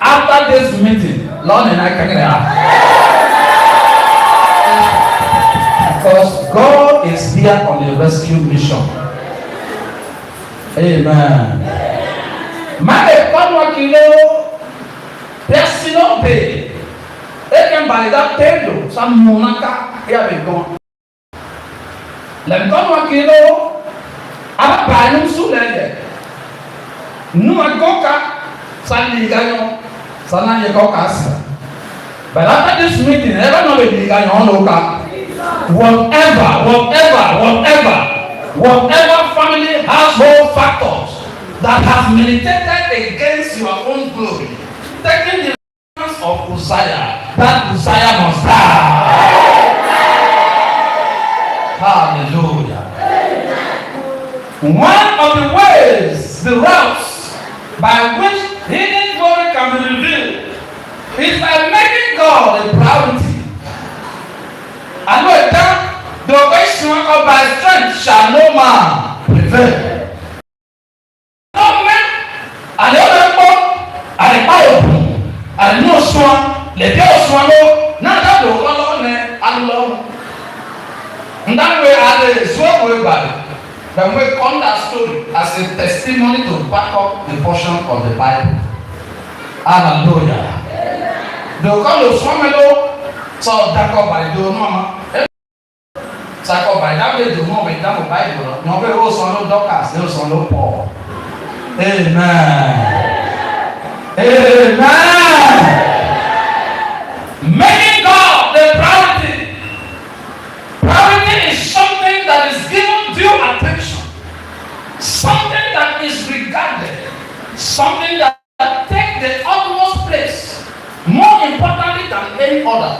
After this meeting, Lord and I can because God is here on the rescue mission. Amen. My father kilo personal pay. They can buy that table. Some monaka here we go. Let God kilo. Apa banyak sulit. Nua koka sandi ganyo. Sana ye koka asa. But after this meeting, never know the ganyo loka. Whatever family household factors that have militated against your own glory, taking the hands of Uzziah, that Uzziah must die. Hallelujah. One of the ways, the routes by which hidden glory can be revealed is by making God a priority. I know it down. The question of by strength shall no man prevail. No man, I don't know, I know swan, let go swallow, not that the alone and alone. And that way, I so way by when we come that story as a testimony to back up the portion of the Bible. Hallelujah. The call of Swamelo, so that up by the normal. Sako by that way the moment that the Bible, no be also no Dorcas, no so no Paul. Amen. Amen. Making God the priority. Priority is something that is given due attention, something that is regarded, something that takes the utmost place, more importantly than any other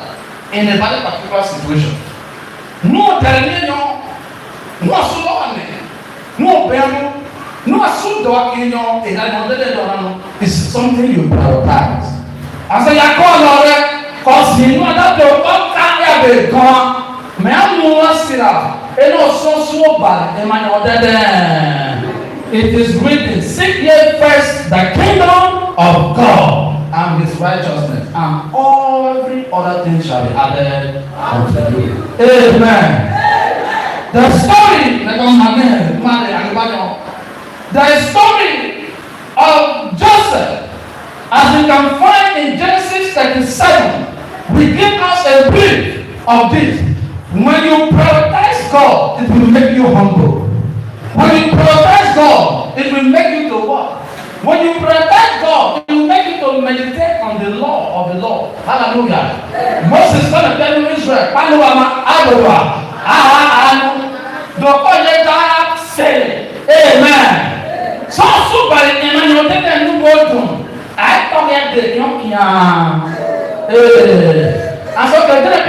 in a very particular situation. No terminio, no asulone, no bemo, no asudokinyo, is something you prioritize. As I call it, because you know that the one can be gone, may I know Sira, and also so bad, and my other it is written, seek ye first the kingdom of God and his righteousness, and every other thing shall be added unto you. Amen. The story, the story of Joseph, as we can find in Genesis 37, we give us a brief of this. When you prioritize God, it will make you humble. When you prioritize God, it will make you to walk. When you prioritize God, it will make you to meditate on the law of the Lord. Hallelujah. Moses going to tell you Israel, amen. So super Emmanuel take new Buedum. I forget the young and so the day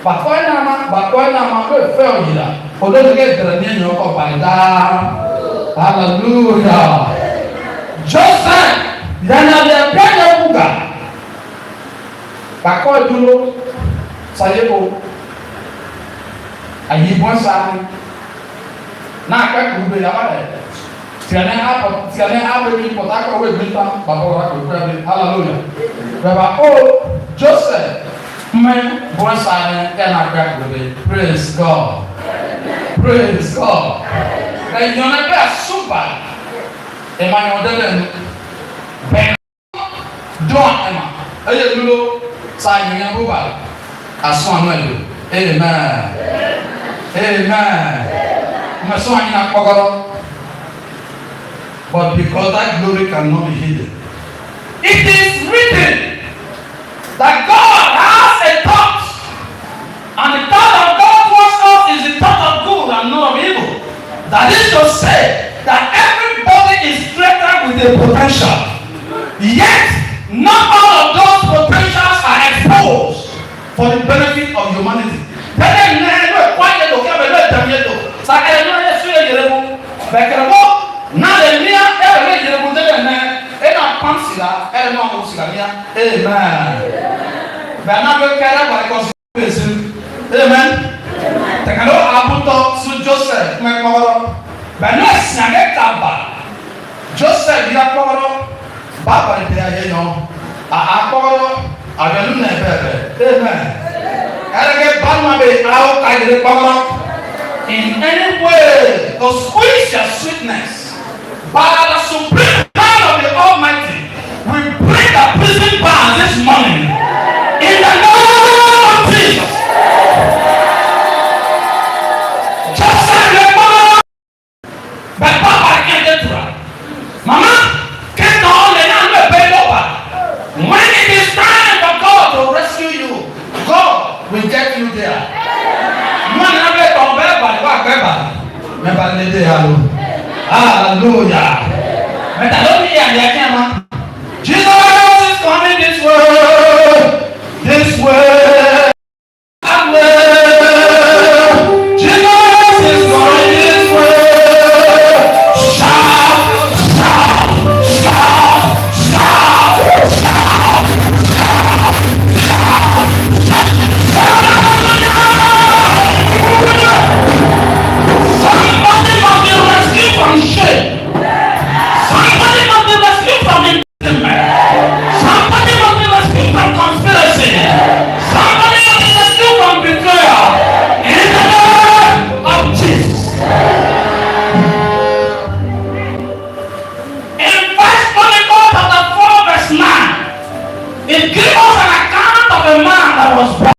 Bakoi nama ko fail yila. Odo get the name yo ko balida. Hallelujah. Joseph yana le pele buga. Bakoi dulu saya ko ayi bon sa na ka ku be la mare. Tiane apa ni kota ko we binta babo ko ko hallelujah. Baba oh Joseph man bon sa ne na ka ku be praise God. Praise God. And you're not a super. Am I on the Ben? Don't Emma. Hey, you sign your mobile. As one will. Amen. Amen. My son in a cover. But because that glory cannot be hidden, it is written that God has a thought, and the thought of God towards us is the thought of good and not of evil. That is to say that everybody is created with a potential, yet not all of those potentials are exposed for the benefit of humanity. Amen. Tekano abuto su Joseph mekoro. Beno siage kaba. Joseph ya koro. Baba de you know. I call I don't know. Amen. I get Bama be out I get Bama in any way to squeeze your sweetness. By the supreme power of the Almighty, we break the prison bars this morning. In the name of Jesus. Just say the Mama. But Papa can't get to her. Mama can't hold it and pay over. When it is time for God to rescue you, God will get you there. Hallelujah. Jesus is coming this way. This way. Jesus is coming this way. Shout, shout, shout, shout, shout, somebody must be rescued from shame. Somebody must be rescued from imprisonment. Somebody must be rescued from conspiracy. Somebody must be rescued from betrayal. In the name of Jesus. In 1 Chronicles chapter 4 verse 9, it gives us an account of a man that was born.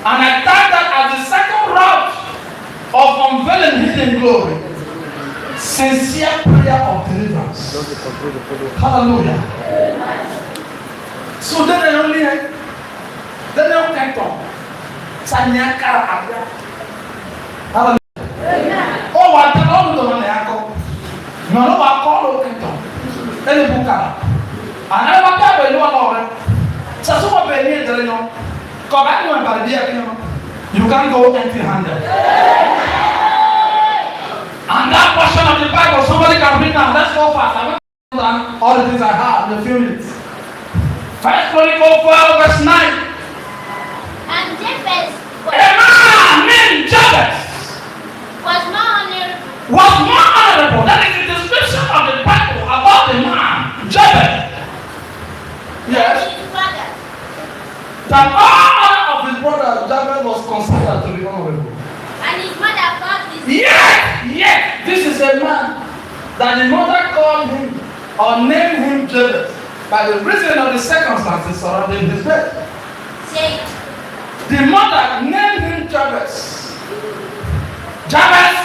And I thought that as the second route of unveiling hidden glory, sincere prayer of deliverance. Hallelujah. So then they only can't talk. Hallelujah. Oh, what the Lord will do on the ankle. No, I call it. Any book. And I want to have a new so someone pay me the no. Come back to my you can't go empty-handed. And that portion of the Bible, somebody can read now. Let's go fast. I want all the things I have in a few minutes. 1 Chronicles 12 verse 9. And Jabez A man named Jabez was more honorable. That is the description of the Bible about the man Jabez. Yes. than his brother. That all of his brothers, Jabez was considered to be honorable. And his mother called his Yet, this is a man that the mother called him or named him Jabez by the reason of the circumstances surrounding his birth. saying, The mother named him Jabez. Jabez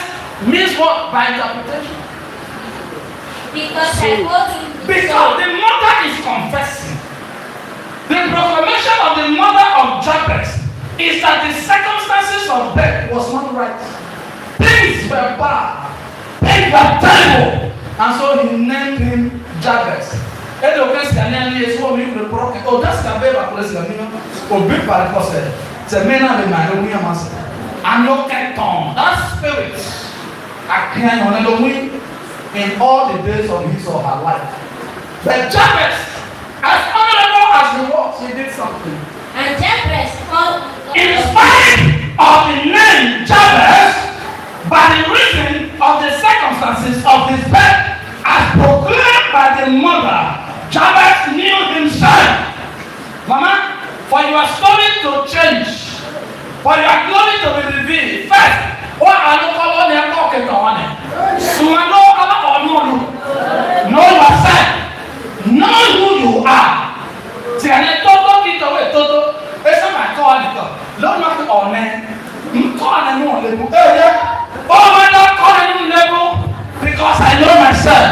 means what by interpretation? because I told him the Because the mother is confessing. The proclamation of the mother of Jabez is that the circumstances of birth was not right. Things were bad. Things were terrible. And so he named him Jabez. And the Christian is what we will proclaim. Oh, that's the way of Christian. Oh, big part of it. The men of the man, we are master. And no canton. That spirit, I can't only win in all the days of his or her life. But Jabez, as honorable as he was, he did something. And Jabez called In spite of the name Jabez, by the reason of the circumstances of his birth, as proclaimed by the mother, Jabez knew himself. Mama, for your story to change, for your glory to be revealed, first, what are you calling them talking on it? So I know about know yourself, know who you are. See, I need to it's my God. Don't not on it. Call them on level. Oh, my God, call them level because I know myself.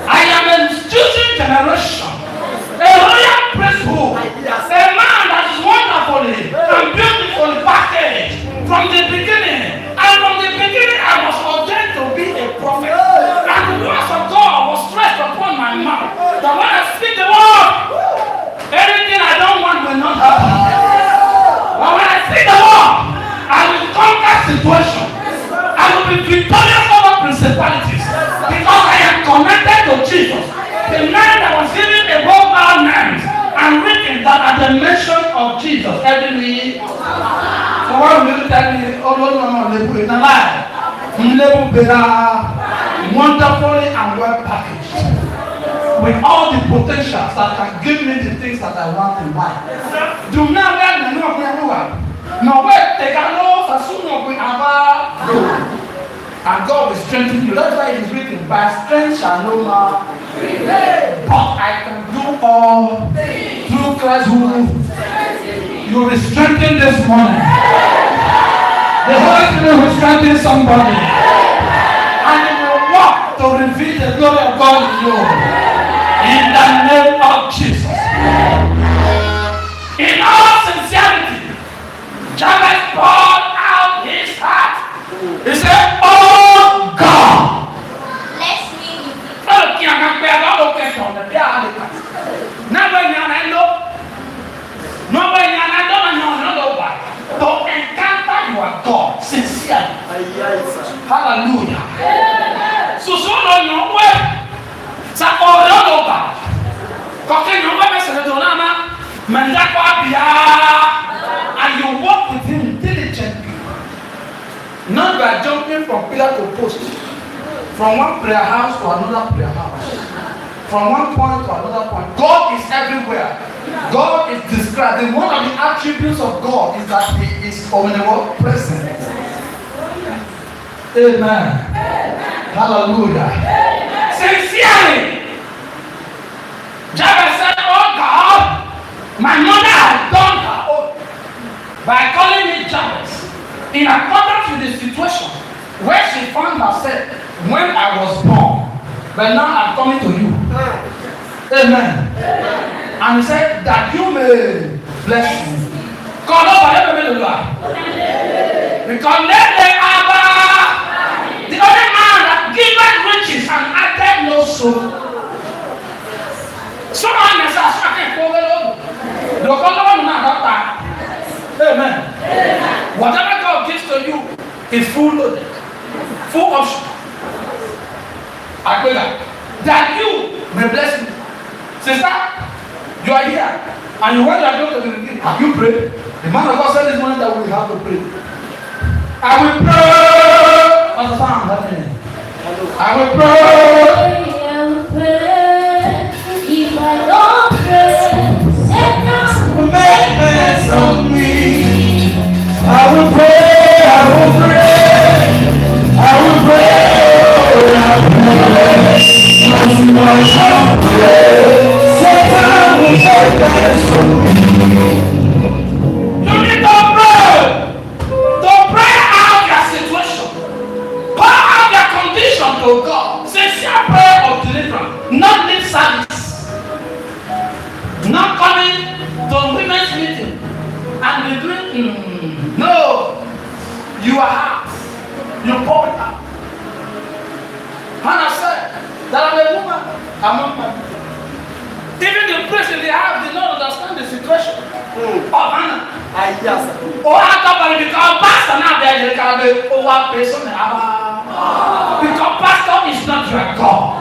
I am a choosing generation, a royal priesthood, a man that is wonderfully and beautifully packaged from the beginning. And from the beginning, I was ordained to be a prophet. And the words of God was stressed upon my mouth. That when I speak the word, anything I don't want will not happen. But when I speak the word, I will conquer situations. I will be victorious over principalities because I am connected to Jesus, the man that was given a whole name and written that at the mention of Jesus every knee. So what will you tell me? Oh no, they put it in a lie. Wonderfully and well packaged. with all the potentials that can give me the things that I want in life. Do not let me know where no way they can know as soon as we have and God will strengthen you. That's why it is written, by strength shall no man prevail. But I can do all through Christ who you will be strengthened this morning. The Holy Spirit will strengthen somebody. And it will walk to reveal the glory of God in you. In the name of Jesus. In all sincerity, Jabez poured out his heart. He said, oh God. Bless me. To encounter your God sincerely. Hallelujah. So no way. And you walk with him diligently. Not by jumping from pillar to post, from one prayer house to another prayer house, from one point to another point. God is everywhere. God is described. One of the attributes of God is that He is omnipresent. Amen. Hallelujah. Sincerely, Jabez said, oh God, my mother has done her own by calling me Jabez. In accordance with the situation where she found herself when I was born, but now I'm coming to you. Amen. And he said that you may bless me. Because the only man that giveth riches and added no sorrow. Someone has asked Amen. Whatever God gives to you is full loaded, full option. I pray that you may bless me. Sister, you are here and you want to go to the beginning. Have you prayed? The man of God said this morning that we have to pray. I will pray. What's the sound happening? I will pray. If I don't pray, Satan will make mess of me. I will pray, I will pray, I will pray, I will pray. Satan will make mess of me. You need to pray. To pray out your situation. Pour out your condition to God. Sincere prayer of deliverance. Not lip service. Not coming to women's meeting and be doing no. You are hot. You pour it out. Hannah said that I'm a woman among men. Even the priest in the house did not understand the situation of Hannah. Oh, I thought because pastor now there can be over person. Because pastor is not your God.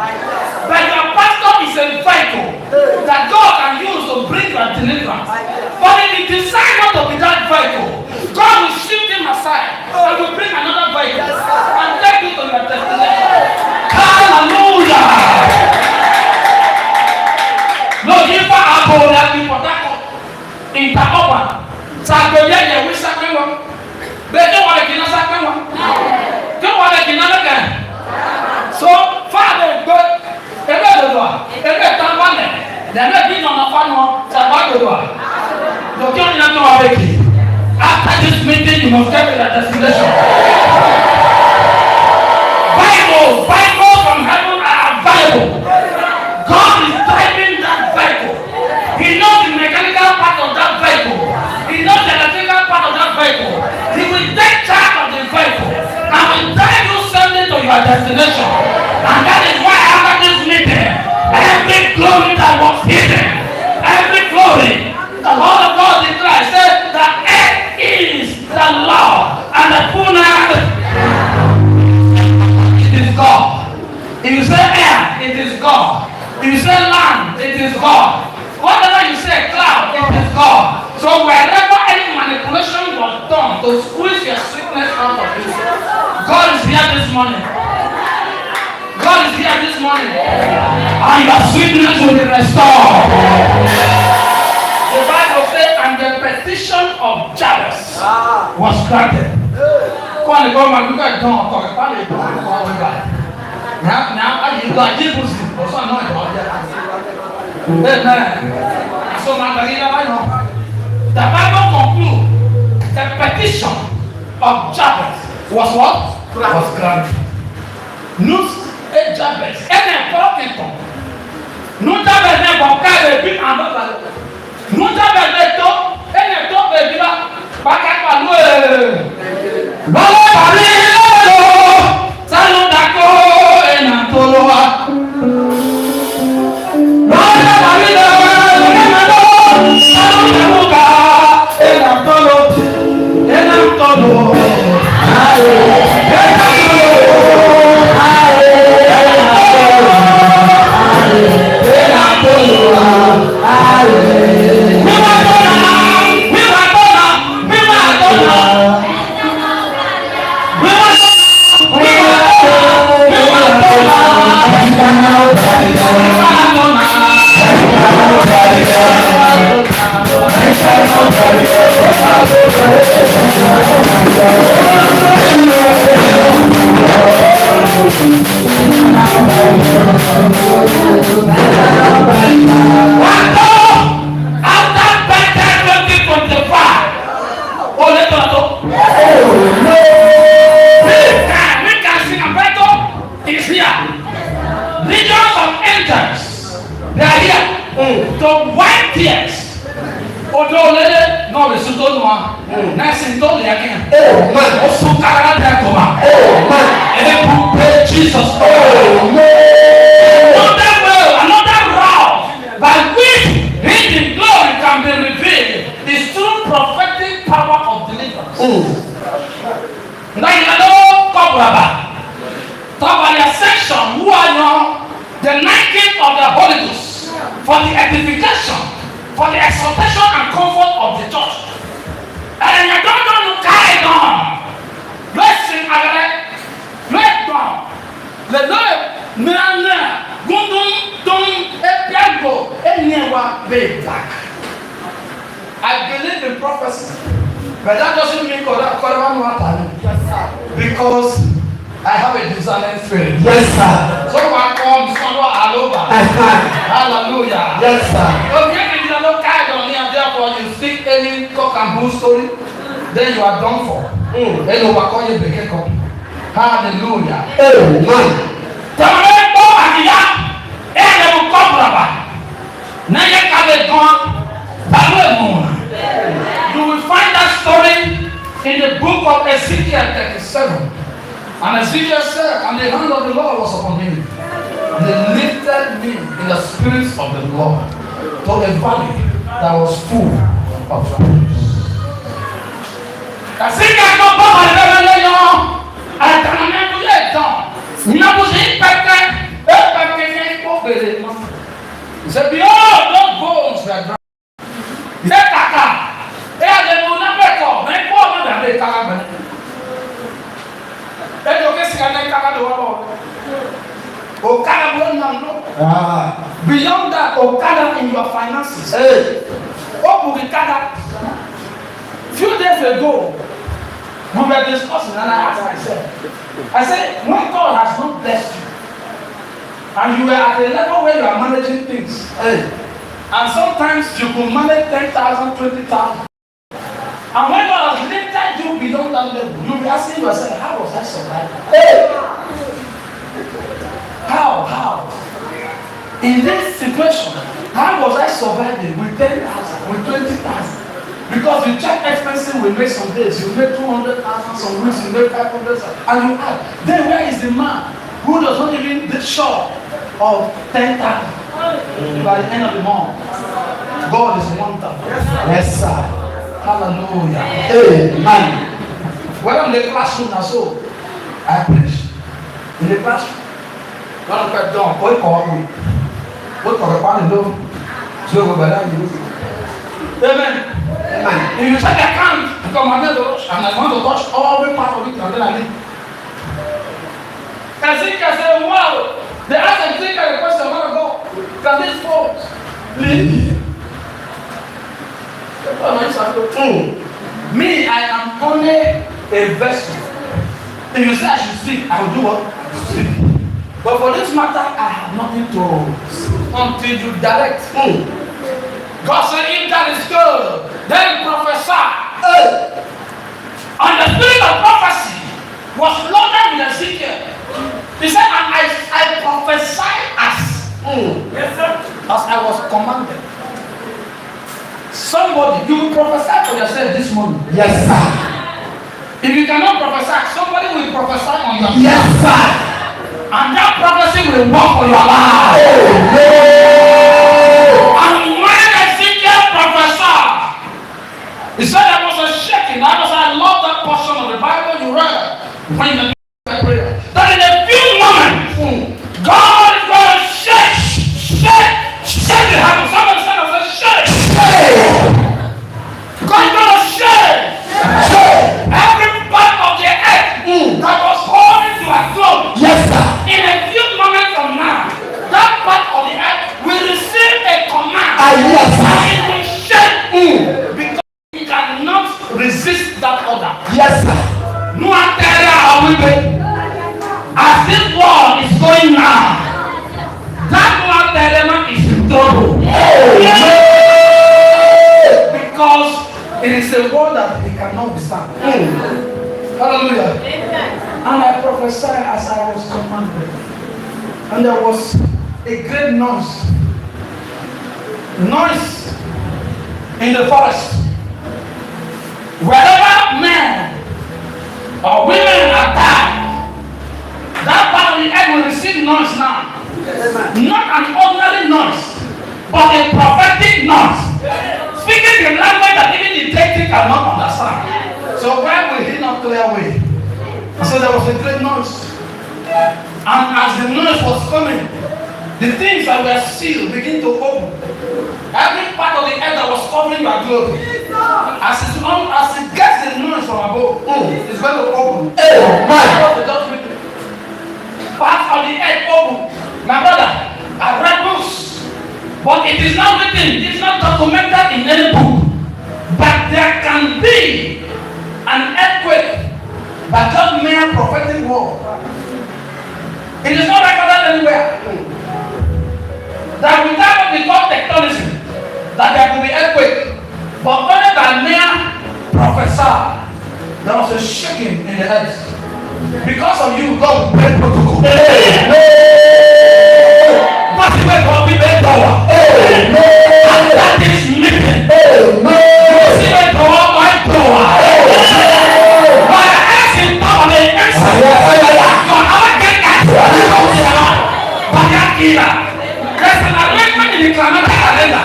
But your pastor is a vehicle that God can use to bring your deliverance. But if he decides not to be that vehicle, God will shift him aside and will bring another vehicle and take you to your destination. Hallelujah! No, give for Apple that people that in Taoba. Sagoya, we sacred one. But don't want to get a sacred one. Don't want to get another. So, Father, God. After this meeting, you must get to your destination. Bible from heaven are available. God is driving that vehicle. He knows the mechanical part of that vehicle. He knows the electrical part of that vehicle. He will take charge of the vehicle and will drive you safely to your destination. And that is why after this meeting, every glory that was hidden, every glory, the Lord of God declares, said that earth is the Lord and the fullness. It is God. If you say air, it is God. If you say land, it is God. Whatever you say cloud, it is God. So wherever any manipulation was done to squeeze your sickness out of you, God is here this morning. God is here this morning. And your sweetness will be restored. The Bible says, and the petition of Jabez was granted. Now, you got Jesus. Amen. So, the Bible concludes the petition of Jabez was what? Was granted. Nous et Jabez, et n'importe qui. Nous Jabez n'importe quel but en bas. Nous Jabez n'importe et n'importe quel but. Pas qu'à pas nous. L'on parle l'eau, salon d'accord et n'antoloa. L'on parle l'eau, salon d'accord et n'antolo, et n'antolo. Jesus. Another route by which hidden glory can be revealed is through prophetic power of deliverance. Now you know, talk about the Ascension, who are the knocking of the Holy Ghost for the edification, for the exaltation and comfort of the church. And you don't know to carry on. Blessing, let down. Le nana, gundum, dum, epiago, enyewa, be back. I believe in prophecy, but that doesn't mean because I have a discerning spirit. Yes, sir. So I come somewhere all over. Hallelujah. Yes, sir. Okay, if you don't carry on here, therefore you speak any cock and bull story, then you are done for. Then you will call you the cake up. Hallelujah. Amen. Tamamento akia, ele mukobraba. Na ye kabe gon, bawe mona. You will find that story in the book of Ezekiel 37. And Ezekiel said, and the hand of the Lord was upon him. And they lifted me in the spirits of the Lord to a valley that was full of trees. Ezekiel no baba le he said, behold, those bones were dry. He said, Kaka, they are the Munabeco, they go over the Kaka. They don't get sick and they Kaka the world. Okada will not know. Beyond that, Okada in your finances. Okada. Few days ago, we were discussing, and I asked myself, I said, when God has not blessed you, and you are at a level where you are managing things, and sometimes you could manage 10,000, 20,000, and when God has lifted you beyond that level, you'll be asking yourself, how was I surviving? How? In this situation, how was I surviving with 10,000, with 20,000? Because you check expenses, we make some days, you make 200,000, some weeks you make 500,000, and you ask, then where is the man who does not even get short of 10,000 by the end of the month? God is wonderful. Yes, sir. Hallelujah. Amen. When I'm in the classroom, now so I preach. In the classroom, when I'm quite done, what call me? What call the family? So we go down. Amen. Amen. If you check the account, because I'm not to rush, and I want to touch every part of it, and then I leave. And Ezekiel said, wow. They asked Ezekiel a question, man of God, can this fall? Please. Me, I am only a vessel. If you say I should speak, I will do what? Speak. But for this matter, I have nothing to until you direct. God said, if that is good, then prophesy. And the spirit of prophecy was loaded with Ezekiel. He said, and I prophesied as I was commanded. Somebody, you will prophesy for yourself this morning. Yes, sir. If you cannot prophesy, somebody will prophesy on your behalf. Yes, sir. And that prophecy will work for your life. And when Ezekiel prophesied, he said there was a shaking. I love that portion of the Bible you read when the prayer. That in a few moments, God is going to shake the heavens. Somebody said, I said, shake. God is going to shake every part of the earth that was holding to a throne. Yes, sir. In a few moments from now, that part of the earth will receive a command. Yes, sir. It will shake because it cannot resist that order. Yes, sir. No matter as this war is going now, that one element is in trouble. Because it is a word that he cannot withstand. Hallelujah. And I prophesied as I was commanded. And there was a great noise. Noise in the forest. Wherever men or women are died, that part of the earth will receive noise now. Not an ordinary noise, but a prophetic noise. Speaking the language that even the deity cannot understand. So why will he not clear way? So there was a great noise. And as the noise was coming, the things that were sealed begin to open. Every part of the earth that was covering your glory, as it gets the noise from above, it's going to open. Part of the earth open. My brother, I read books, but it is not written, it is not documented in any book. But there can be an earthquake by just mere prophetic word. It is not recorded anywhere. That without what we call tectonism, that there will be earthquake, but only by mere prophesy, there was a shaking in the earth. Because of you, God will break protocol. What's the way God will break power? And that is meeting. What's the way God will power? By the ass in power, the ass in power. God, I will get that. But that killer. There's an arrangement in the climatic calendar.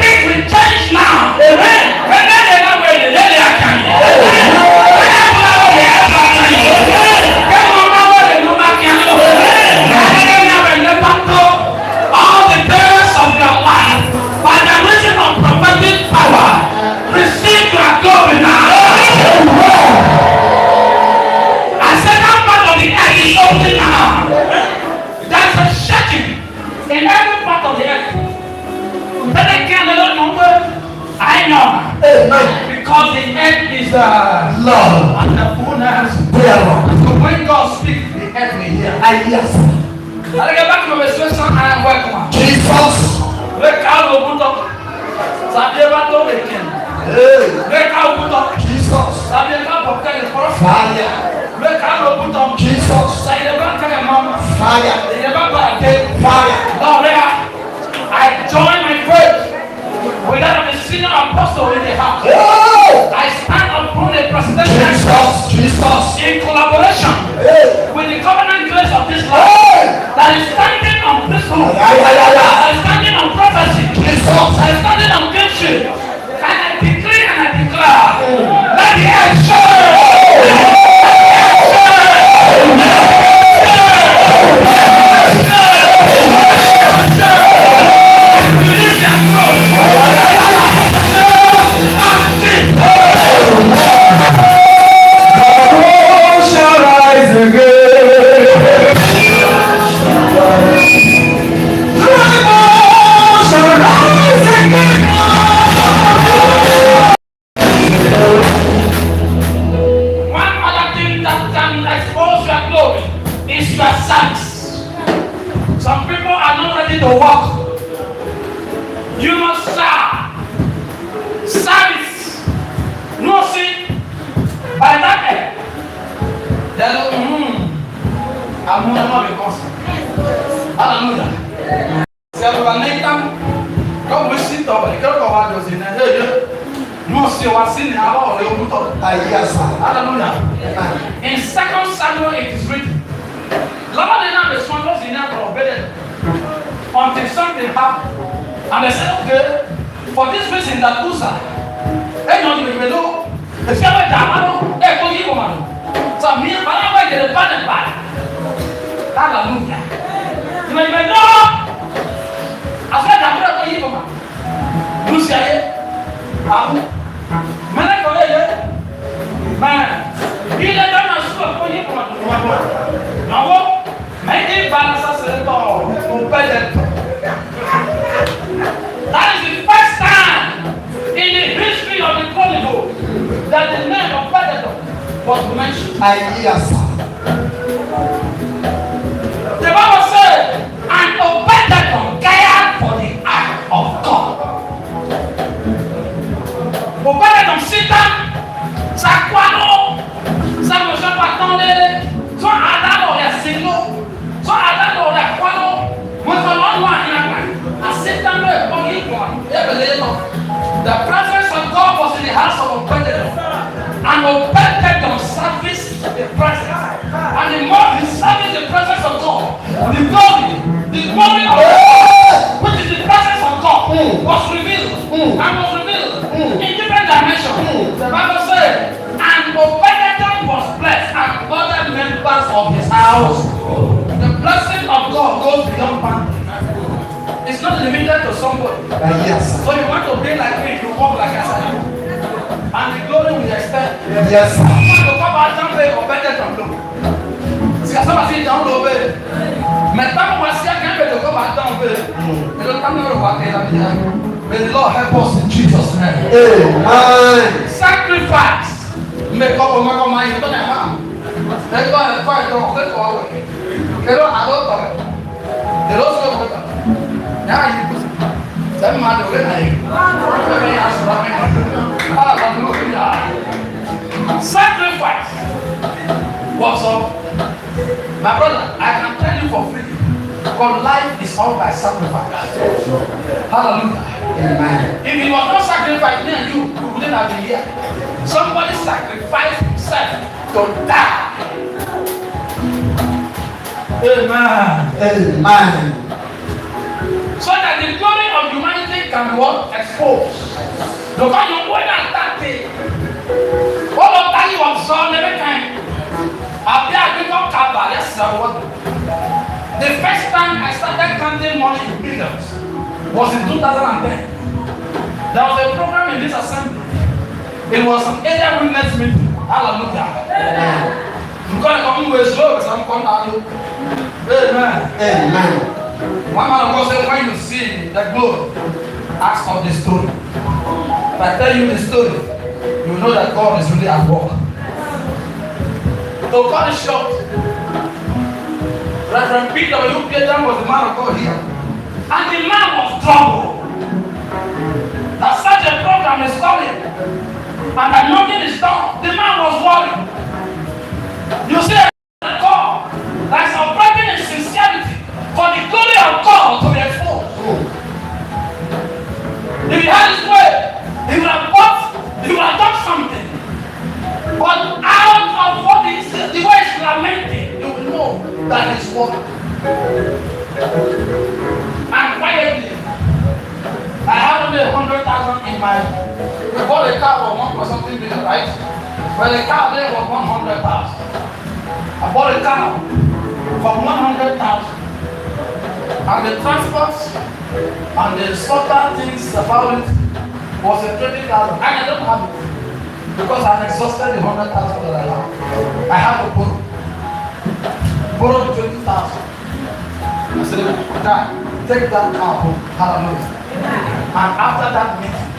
It will change now. Amen. And then they know where the lady are coming. All the days of your life, by the reason of prophetic power, receive your glory now. I said that part of the earth is open now. There's a shaking in every part of the earth. But they can't know where I know. Because the earth is love and the fullness thereof. So when God speaks, the earth will hear. Yes. I get back to my situation. I am welcome. Jesus. Let God open up. Sabieva to the king. Let God open up. Jesus. Sabieva protect the prophet. Fire. Let God open up. Jesus. Sabieva tell your mom. Fire. They never got a day. Fire. Now I join my faith with that of the senior apostle in the house. I stand upon the presidential in collaboration with the covenant grace of this life that is standing on this roof, that is standing on prophecy, that is standing on kingship. And I decree and I declare, let the earth shine. Let the earth shine. In 2 Samuel it is written, Lord did not respond was in Bethel until something happened. And they said, okay, for this reason that Uzzah, so me and I get a bad back. Hallelujah. You may know. I said, I'm not going to give you say, man, he let them know for you. No, maybe balance that is the first time in the history of the Chronicle that the name of Bethel was mentioned. The Bible said, and Obededom cared for the ark of God. Obededom sit down, Sakwano, Samuel Patone, so Adamo ya single, so Adamo ya Kwano, was the long one in a man. I sit down there upon each one. The presence of God was in the house of Obededom. And Obededom serviced the presence. And the more he serviced the presence of God, the glory of God, which is the presence of God, was revealed. And was revealed in different dimensions. The Bible said, and Obededom was blessed, and other members of his house. The blessing of God goes beyond boundaries. It's not limited to somebody. So you want to be like me, you walk like I said. And the glory will extend. Yes. You want to come out and play or better than low. See, somebody down low. Maintenant, moi, si quelqu'un veut come out down low, et le temps de repartir la vie. May the Lord help us in Jesus' name. Amen. Sacrifice. Mais comment il donne un âme. Et quoi, il doit et là, à l'autre, de l'autre côté. Now you put that man over there. Sacrifice. What's up? My brother, I can tell you for free. But life is all by sacrifice. Hallelujah. Amen. If it was not sacrifice, me and you wouldn't have been here. Somebody sacrificed himself to die. Amen. Amen. So that the glory of humanity can be what? Exposed. Because you went at that day. All of that you observe every time. I've been on cover. Yes, sir. The first time I started counting money in millions was in 2010. There was a program in this assembly. It was an area witness meeting. Hallelujah. I'm going to come with slow because I'm coming out. Amen. Amen. One man of God said, when you see the glory, ask of the story. If I tell you the story, you know that God is really at work. So God is short. Reverend Peter Buedum was the man of God here. And the man was troubled. That such a program is coming. And that nothing is done. The man was worried. You see God that is operating in sincerity. For the glory of God to be exposed. If he had his way, he would have done something. But out of what the way he's lamenting, you will know that it's working. And quietly, I have only 100,000 in my. We bought a car for 1 something billion, right? Well, the car there was 100,000. I bought a car for 100,000. And the transport and the slaughter things about it was a 20,000. And I don't have it because I've exhausted the 100,000 that I have. I have to borrow the 20,000. I said, Dad, take that car home. Hallelujah. And after that meeting,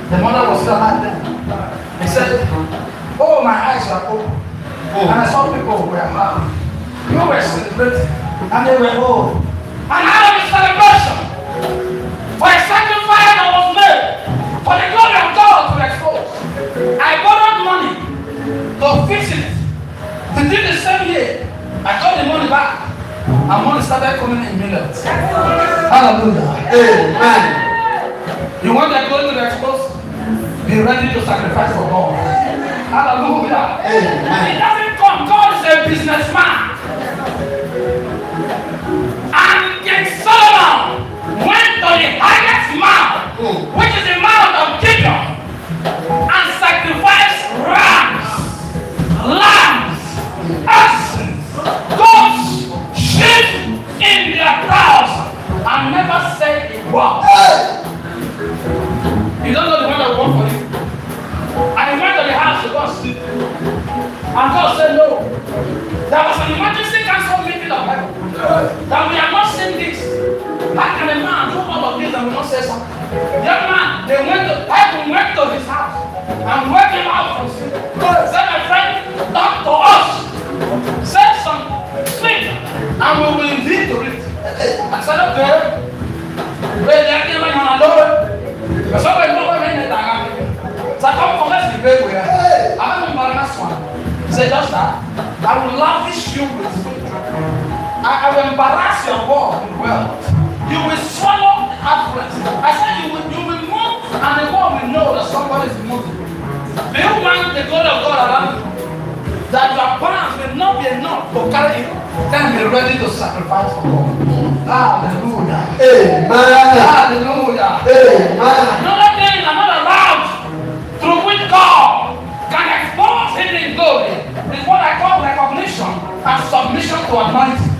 the mother was still alive then. He said, oh, my eyes were open. And I saw people who were happy. You were celebrating. And they were old. And out of the celebration, for a sacrifice that was made, for the glory of God to expose, I borrowed money to fix it. Within the same year, I got the money back. And money started coming in millions. Hallelujah. Amen. You want the glory to be exposed? Be ready to sacrifice for God. Hallelujah. Amen. It doesn't come. God is a businessman. And King Solomon went to the highest mount, which is the mount of Gideon, and sacrificed rams, lambs, oxen, goats, sheep in their thousands, and never said it was. You don't know the one that worked for you. And he went to the house to go and sleep. And God said no. There was an emergency council meeting of heaven. That we have not seen this. How can a man do all of this and we not say something? The young man, heaven went to his house and woke him out from sleep. Said, my friend, talk to us. Said some sleep and we will indeed to it. I said, okay. Wait, there came on a door. But somebody know what I mean. So I come from let's be very well. I don't know this one. Say just that. I will lavish you with food. I will embarrass your ball with wealth. You will swallow the affluence. I said you will move and the world will know that somebody is moving. Do you want the glory of God around you? That your plans will not be enough to carry it. Then be ready to sacrifice for God. Hallelujah. Amen. Hallelujah. Amen. Another thing, another route through which God can expose hidden glory is what I call recognition and submission to anointing.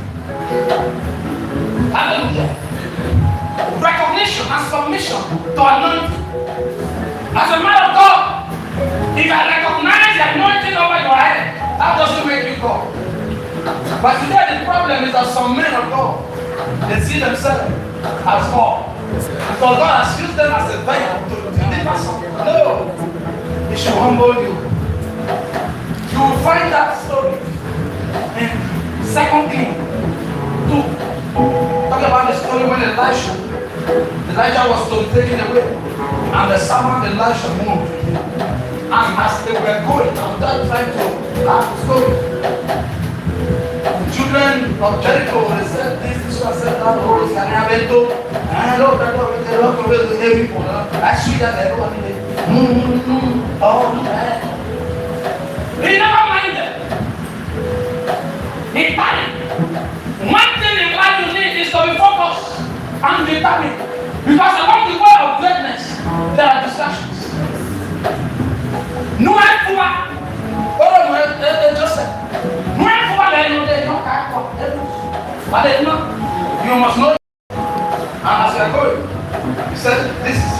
Hallelujah. Recognition and submission to anointing. As a man of God, if I recognize the anointing over your head, that doesn't make you God. But today the problem is that some men of God, they see themselves as God. So God has used them as a veil to deliver something. No. It should humble you. You will find that story in 2 Kings 2. Talk about the story when Elijah was to be taken away. And the servant Elisha moved. And as they were going, I'm just trying to have the story. The children of Jericho, they said this was said that the Lord is going to have it too. And I know that the Lord will be heavy for them. Actually, that everyone did. Oh, man. He never minded. He panicked. One thing in life you need is to be focused and determined. Because along the way of greatness, there are distractions. No one Joseph. No one but you must know. And as you are going, he said, this is